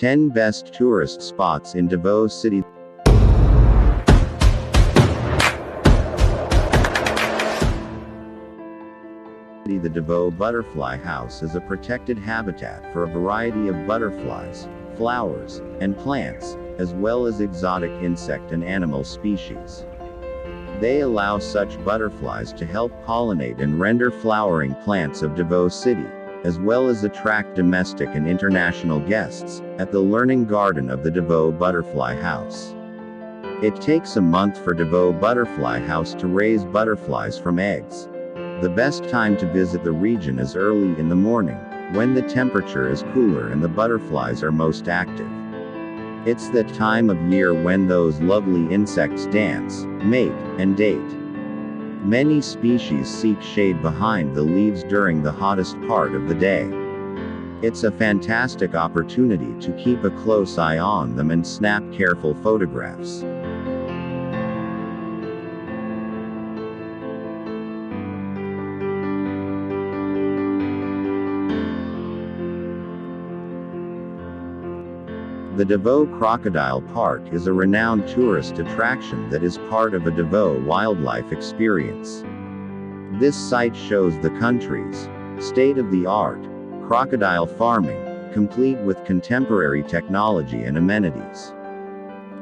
10 Best Tourist Spots in Davao City. The Davao Butterfly House is a protected habitat for a variety of butterflies, flowers, and plants, as well as exotic insect and animal species. They allow such butterflies to help pollinate and render flowering plants of Davao City, as well as attract domestic and international guests, at the Learning Garden of the Davao Butterfly House. It takes a month for Davao Butterfly House to raise butterflies from eggs. The best time to visit the region is early in the morning, when the temperature is cooler and the butterflies are most active. It's that time of year when those lovely insects dance, mate, and date. Many species seek shade behind the leaves during the hottest part of the day. It's a fantastic opportunity to keep a close eye on them and snap careful photographs. The Davao Crocodile Park is a renowned tourist attraction that is part of a Davao wildlife experience. This site shows the country's state-of-the-art crocodile farming, complete with contemporary technology and amenities.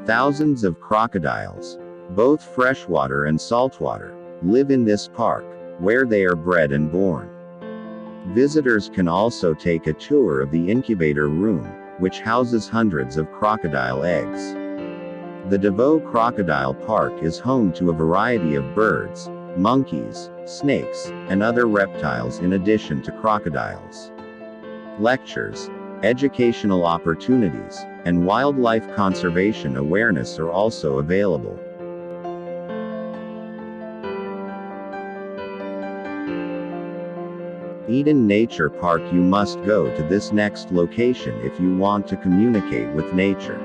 Thousands of crocodiles, both freshwater and saltwater, live in this park, where they are bred and born. Visitors can also take a tour of the incubator room, which houses hundreds of crocodile eggs. The Davao Crocodile Park is home to a variety of birds, monkeys, snakes, and other reptiles in addition to crocodiles. Lectures, educational opportunities, and wildlife conservation awareness are also available. Eden Nature Park. You must go to this next location if you want to communicate with nature.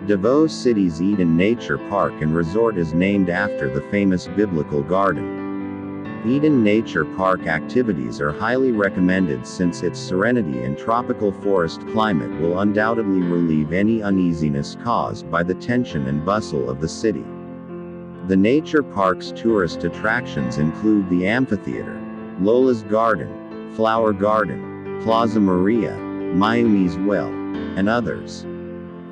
Davao City's Eden Nature Park and Resort is named after the famous biblical garden. Eden Nature Park activities are highly recommended since its serenity and tropical forest climate will undoubtedly relieve any uneasiness caused by the tension and bustle of the city. The Nature Park's tourist attractions include the amphitheater, Lola's Garden, Flower Garden, Plaza Maria, Mayumi's Well, and others.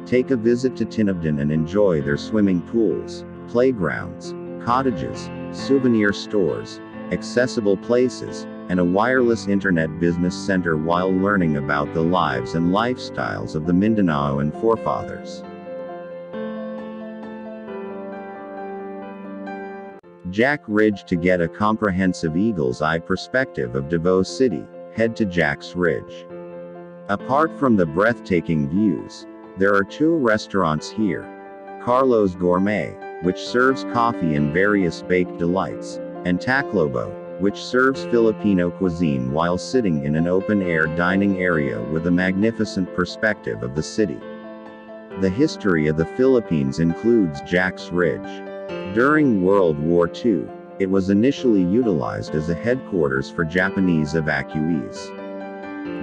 Take a visit to Tinabdan and enjoy their swimming pools, playgrounds, cottages, souvenir stores, accessible places, and a wireless internet business center while learning about the lives and lifestyles of the Mindanaoan forefathers. Jack Ridge. To get a comprehensive eagle's eye perspective of Davao City, head to Jack's Ridge. Apart from the breathtaking views, there are two restaurants here: Carlo's Gourmet, which serves coffee and various baked delights, and Taclobo, which serves Filipino cuisine while sitting in an open-air dining area with a magnificent perspective of the city. The history of the Philippines includes Jack's Ridge. During World War II, it was initially utilized as a headquarters for Japanese evacuees.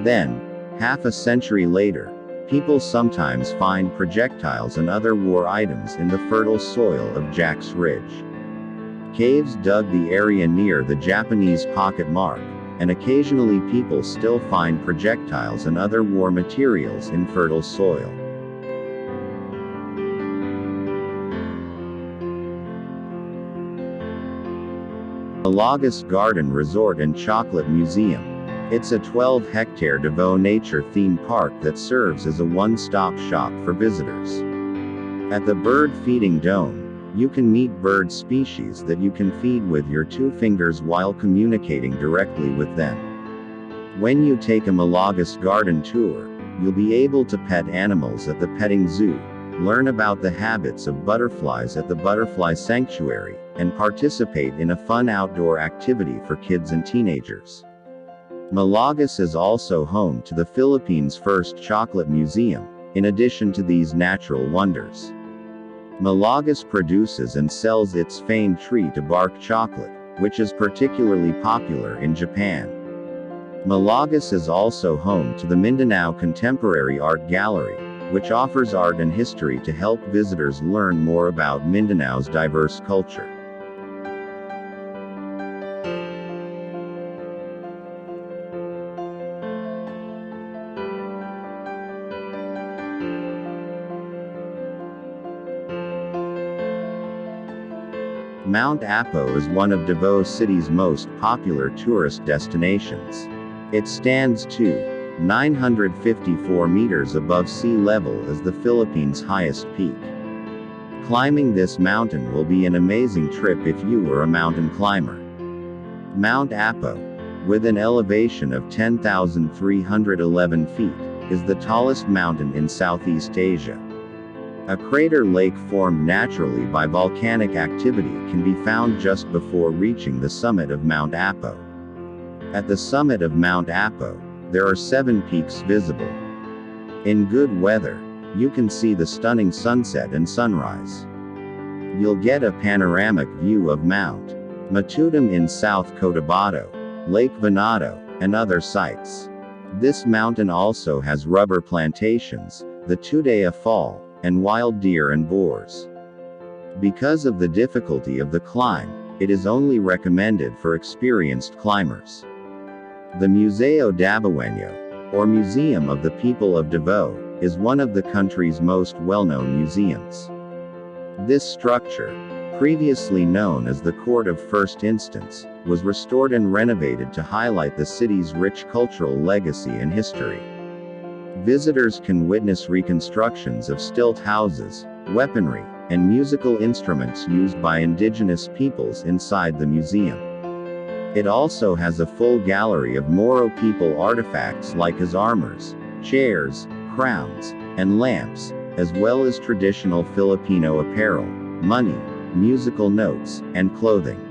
Then, half a century later, people sometimes find projectiles and other war items in the fertile soil of Jack's Ridge. Caves dug the area near the Japanese pocket mark, and occasionally people still find projectiles and other war materials in fertile soil. Malagas Garden Resort and Chocolate Museum. It's a 12-hectare Davao nature theme park that serves as a one-stop shop for visitors. At the bird feeding dome, you can meet bird species that you can feed with your two fingers while communicating directly with them. When you take a Malagas garden tour, you'll be able to pet animals at the petting zoo, learn about the habits of butterflies at the butterfly sanctuary, and participate in a fun outdoor activity for kids and teenagers. Malagas is also home to the Philippines' first chocolate museum, in addition to these natural wonders. Malagas produces and sells its famed tree-to-bark chocolate, which is particularly popular in Japan. Malagas is also home to the Mindanao Contemporary Art Gallery, which offers art and history to help visitors learn more about Mindanao's diverse culture. Mount Apo is one of Davao City's most popular tourist destinations. It stands 954 meters above sea level as the Philippines' highest peak. Climbing this mountain will be an amazing trip if you are a mountain climber. Mount Apo, with an elevation of 10,311 feet, is the tallest mountain in Southeast Asia. A crater lake formed naturally by volcanic activity can be found just before reaching the summit of Mount Apo. At the summit of Mount Apo, there are 7 peaks visible. In good weather, you can see the stunning sunset and sunrise. You'll get a panoramic view of Mount Matutum in South Cotabato, Lake Venado, and other sites. This mountain also has rubber plantations, the Tudea Fall, and wild deer and boars. Because of the difficulty of the climb, it is only recommended for experienced climbers. The Museo Davaoeño, or Museum of the People of Davao, is one of the country's most well-known museums. This structure, previously known as the Court of First Instance, was restored and renovated to highlight the city's rich cultural legacy and history. Visitors can witness reconstructions of stilt houses, weaponry, and musical instruments used by indigenous peoples inside the museum. It also has a full gallery of Moro people artifacts like his armors, chairs, crowns, and lamps, as well as traditional Filipino apparel, money, musical notes, and clothing.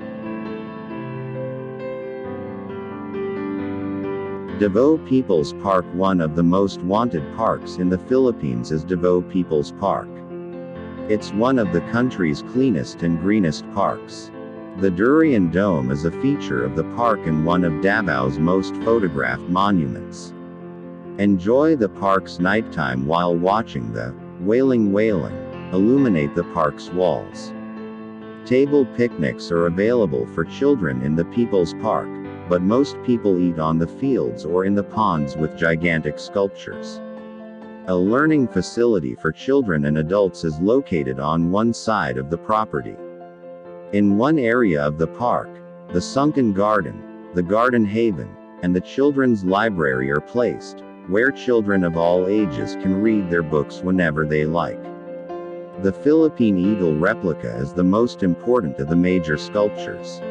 Davao People's Park. One of the most wanted parks in the Philippines is Davao People's Park. It's one of the country's cleanest and greenest parks. The Durian Dome is a feature of the park and one of Davao's most photographed monuments. Enjoy the park's nighttime while watching the Wailing illuminate the park's walls. Table picnics are available for children in the People's Park, but most people eat on the fields or in the ponds with gigantic sculptures. A learning facility for children and adults is located on one side of the property. In one area of the park, the Sunken Garden, the Garden Haven, and the Children's Library are placed, where children of all ages can read their books whenever they like. The Philippine Eagle replica is the most important of the major sculptures.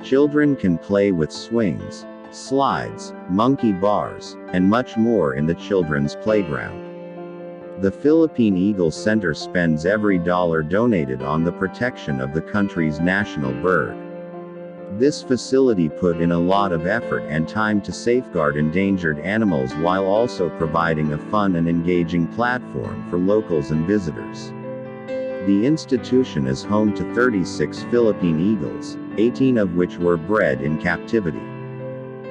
Children can play with swings, slides, monkey bars, and much more in the children's playground. The Philippine Eagle Center spends every dollar donated on the protection of the country's national bird. This facility put in a lot of effort and time to safeguard endangered animals while also providing a fun and engaging platform for locals and visitors. The institution is home to 36 Philippine eagles, 18 of which were bred in captivity.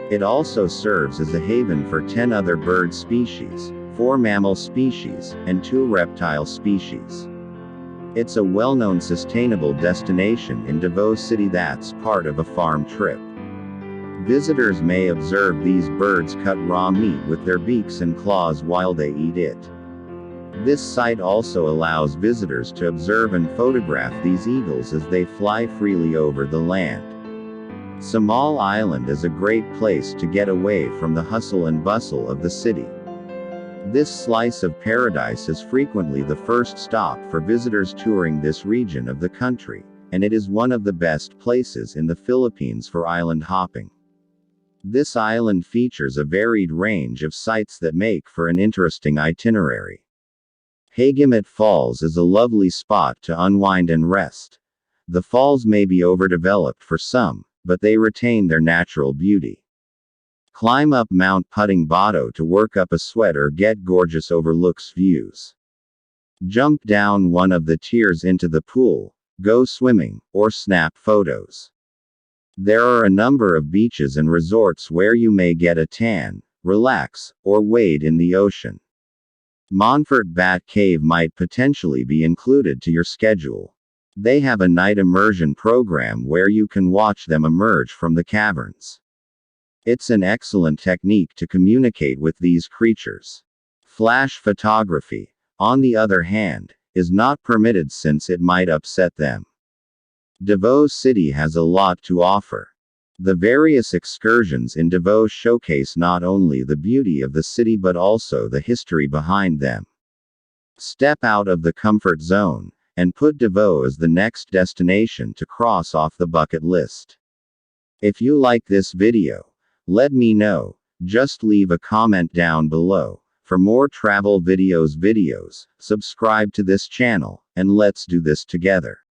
It also serves as a haven for 10 other bird species, 4 mammal species, and 2 reptile species. It's a well-known sustainable destination in Davao City that's part of a farm trip. Visitors may observe these birds cut raw meat with their beaks and claws while they eat it. This site also allows visitors to observe and photograph these eagles as they fly freely over the land. Samal Island is a great place to get away from the hustle and bustle of the city. This slice of paradise is frequently the first stop for visitors touring this region of the country, and it is one of the best places in the Philippines for island hopping. This island features a varied range of sites that make for an interesting itinerary. Hagamit Falls is a lovely spot to unwind and rest. The falls may be overdeveloped for some, but they retain their natural beauty. Climb up Mount Puting Bato to work up a sweat or get gorgeous overlooks views. Jump down one of the tiers into the pool, go swimming, or snap photos. There are a number of beaches and resorts where you may get a tan, relax, or wade in the ocean. Montfort Bat Cave might potentially be included to your schedule. They have a night immersion program where you can watch them emerge from the caverns. It's an excellent technique to communicate with these creatures. Flash photography, on the other hand, is not permitted since it might upset them. Davao City has a lot to offer. The various excursions in Davao showcase not only the beauty of the city but also the history behind them. Step out of the comfort zone, and put Davao as the next destination to cross off the bucket list. If you like this video, let me know, just leave a comment down below. For more travel videos, subscribe to this channel, and let's do this together.